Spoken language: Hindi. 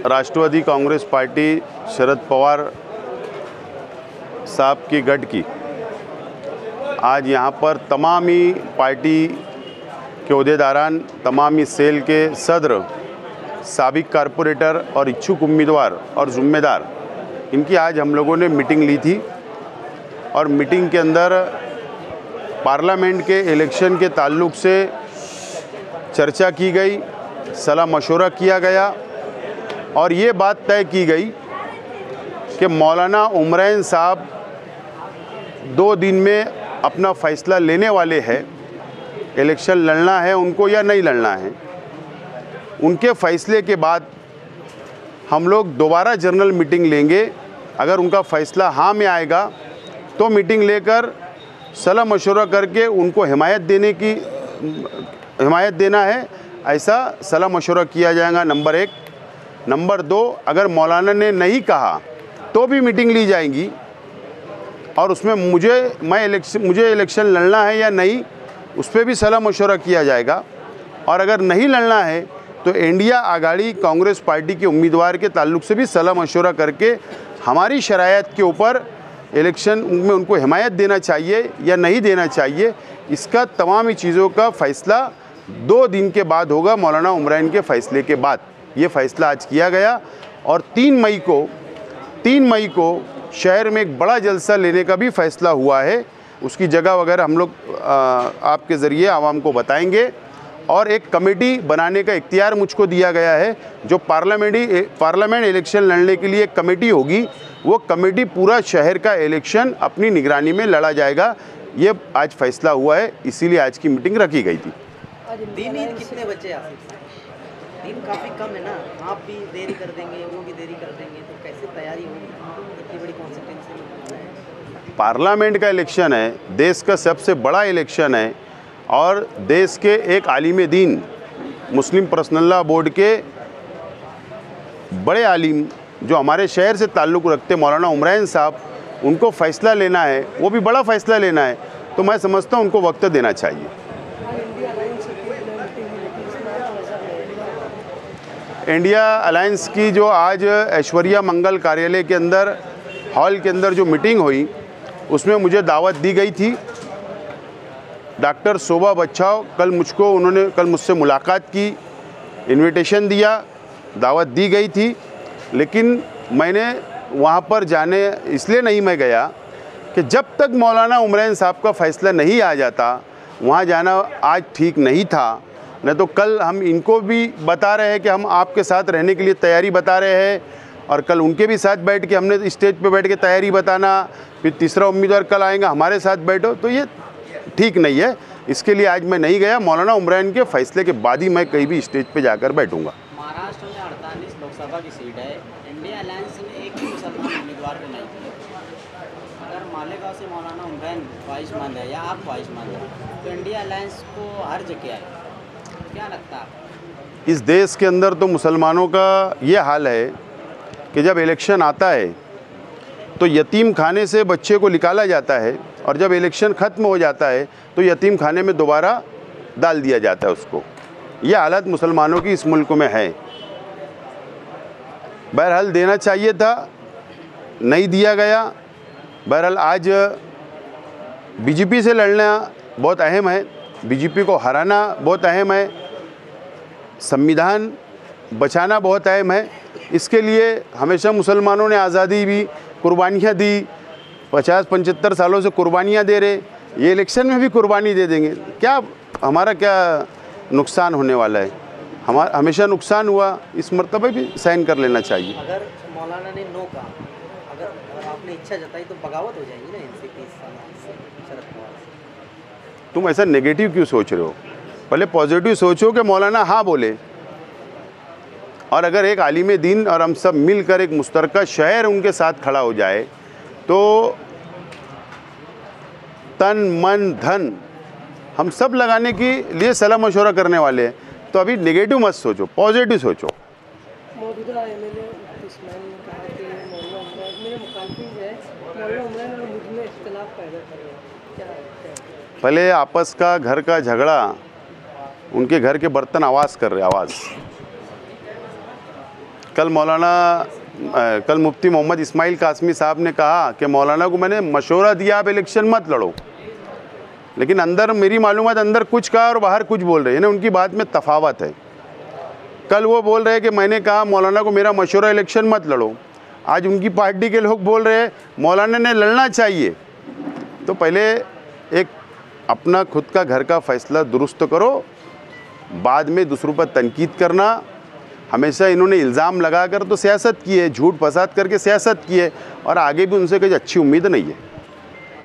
राष्ट्रवादी कांग्रेस पार्टी शरद पवार साहब की गढ़ की आज यहाँ पर तमाम ही पार्टी के ओहदेदारान, तमाम ही सेल के सदर, साबिक कारपोरेटर और इच्छुक उम्मीदवार और ज़िम्मेदार, इनकी आज हम लोगों ने मीटिंग ली थी। और मीटिंग के अंदर पार्लियामेंट के इलेक्शन के ताल्लुक़ से चर्चा की गई, सलाह मशवरा किया गया और ये बात तय की गई कि मौलाना उमरैन साहब 2 दिन में अपना फ़ैसला लेने वाले हैं, इलेक्शन लड़ना है उनको या नहीं लड़ना है। उनके फ़ैसले के बाद हम लोग दोबारा जनरल मीटिंग लेंगे। अगर उनका फ़ैसला हाँ में आएगा तो मीटिंग लेकर सलाह मशवरा करके उनको हिमायत देना है, ऐसा सलाह मशवरा किया जाएगा, नंबर 1। नंबर 2, अगर मौलाना ने नहीं कहा तो भी मीटिंग ली जाएगी और उसमें मुझे इलेक्शन लड़ना है या नहीं, उस पर भी सलाह मशवरा किया जाएगा। और अगर नहीं लड़ना है तो इंडिया आघाड़ी कांग्रेस पार्टी के उम्मीदवार के ताल्लुक़ से भी सलाह मशवरा करके हमारी शरायत के ऊपर इलेक्शन में उनको हिमायत देना चाहिए या नहीं देना चाहिए, इसका तमाम ही चीज़ों का फ़ैसला 2 दिन के बाद होगा। मौलाना उमरैन के फ़ैसले के बाद ये फ़ैसला आज किया गया और 3 मई को शहर में एक बड़ा जलसा लेने का भी फ़ैसला हुआ है। उसकी जगह वगैरह हम लोग आपके ज़रिए आवाम को बताएंगे। और एक कमेटी बनाने का इख्तियार मुझको दिया गया है, जो पार्लियामेंट इलेक्शन लड़ने के लिए एक कमेटी होगी, वो कमेटी पूरा शहर का इलेक्शन अपनी निगरानी में लड़ा जाएगा। ये आज फैसला हुआ है, इसीलिए आज की मीटिंग रखी गई थी। दिन कितने बचे आप? दिन काफ़ी कम है ना, आप भी देरी कर देंगे, वो भी देरी कर देंगे, तो कैसे तैयारी होगी? इतनी बड़ी कॉन्सिक्वेंस। पार्लियामेंट का इलेक्शन है, देश का सबसे बड़ा इलेक्शन है और देश के एक आलिम दीन, मुस्लिम पर्सनल लॉ बोर्ड के बड़े आलिम जो हमारे शहर से ताल्लुक़ रखते मौलाना उमरैन साहब, उनको फ़ैसला लेना है, वो भी बड़ा फ़ैसला लेना है, तो मैं समझता हूँ उनको वक्त देना चाहिए। इंडिया अलायंस की जो आज ऐश्वर्या मंगल कार्यालय के अंदर हॉल के अंदर जो मीटिंग हुई, उसमें मुझे दावत दी गई थी। डॉक्टर शोभा बच्छाव कल मुझसे मुलाकात की, इनविटेशन दिया, दावत दी गई थी, लेकिन मैंने वहाँ पर जाने इसलिए नहीं मैं गया कि जब तक मौलाना उमरैन साहब का फ़ैसला नहीं आ जाता, वहाँ जाना आज ठीक नहीं था। नहीं तो कल हम इनको भी बता रहे हैं कि हम आपके साथ रहने के लिए तैयारी बता रहे हैं, और कल उनके भी साथ बैठ के हमने स्टेज पे बैठ के तैयारी बताना, फिर तीसरा उम्मीदवार कल आएगा हमारे साथ बैठो, तो ये ठीक नहीं है। इसके लिए आज मैं नहीं गया। मौलाना उमरैन के फ़ैसले के बाद ही मैं कहीं भी स्टेज पे जाकर बैठूंगा। महाराष्ट्र में 48 लोकसभा की सीट है, इंडिया अलायंस ने एक भी मुसलमान उम्मीदवार को नहीं दिया। अगर मालेगांव से मौलाना उमरैन ख्वाहिशमंद है या आप ख्वाहिशमंद हैं, तो इंडिया अलायंस को हर जगह है, क्या लगता है? इस देश के अंदर तो मुसलमानों का ये हाल है कि जब इलेक्शन आता है तो यतीम खाने से बच्चे को निकाला जाता है, और जब इलेक्शन ख़त्म हो जाता है तो यतीम खाने में दोबारा डाल दिया जाता है उसको। ये हालत मुसलमानों की इस मुल्क में है। बहरहाल देना चाहिए था, नहीं दिया गया। बहरहाल आज बीजेपी से लड़ना बहुत अहम है, बीजेपी को हराना बहुत अहम है, संविधान बचाना बहुत अहम है। इसके लिए हमेशा मुसलमानों ने आज़ादी भी कुर्बानियाँ दी, 50-75 सालों से कुर्बानियाँ दे रहे, ये इलेक्शन में भी कुर्बानी दे देंगे। क्या हमारा क्या नुकसान होने वाला है? हमारा हमेशा नुकसान हुआ, इस मर्तबे भी साइन कर लेना चाहिए। अगर मौलाना ने नो कहा, अगर आपने इच्छा जताई, तो बगावत हो जाएगी ना इनसे, 30 साल से शरद पवार से। तुम ऐसा नेगेटिव क्यों सोच रहे हो? पहले पॉजिटिव सोचो कि मौलाना हाँ बोले, और अगर एक आलिम दीन और हम सब मिलकर एक मुश्तरका शहर उनके साथ खड़ा हो जाए तो तन मन धन हम सब लगाने के लिए सलाह मशवरा करने वाले हैं। तो अभी नेगेटिव मत सोचो, पॉजिटिव सोचो। मौजूदा एमएलए इस्माइल ने कहा कि मौलाना उमरैन मेरे मुखालिफिन जो है मौलाना उमरैन और मुझ में इख्तिलाफ पैदा कर रहे हैं, क्या? पहले आपस का घर का झगड़ा, उनके घर के बर्तन आवाज़ कर रहे, आवाज़ कल मुफ्ती मोहम्मद इस्माइल कासमी साहब ने कहा कि मौलाना को मैंने मशवरा दिया आप इलेक्शन मत लड़ो, लेकिन अंदर मेरी मालूमात अंदर कुछ कहा और बाहर कुछ बोल रहे हैं ना, उनकी बात में तफावत है। कल वो बोल रहे हैं कि मैंने कहा मौलाना को मेरा मशवरा इलेक्शन मत लड़ो, आज उनकी पार्टी के लोग बोल रहे हैं मौलाना ने लड़ना चाहिए। तो पहले एक अपना खुद का घर का फैसला दुरुस्त करो, बाद में दूसरों पर तनकीद करना। हमेशा इन्होंने इल्ज़ाम लगाकर तो सियासत की है, झूठ फसाद करके सियासत की है, और आगे भी उनसे कोई अच्छी उम्मीद नहीं है।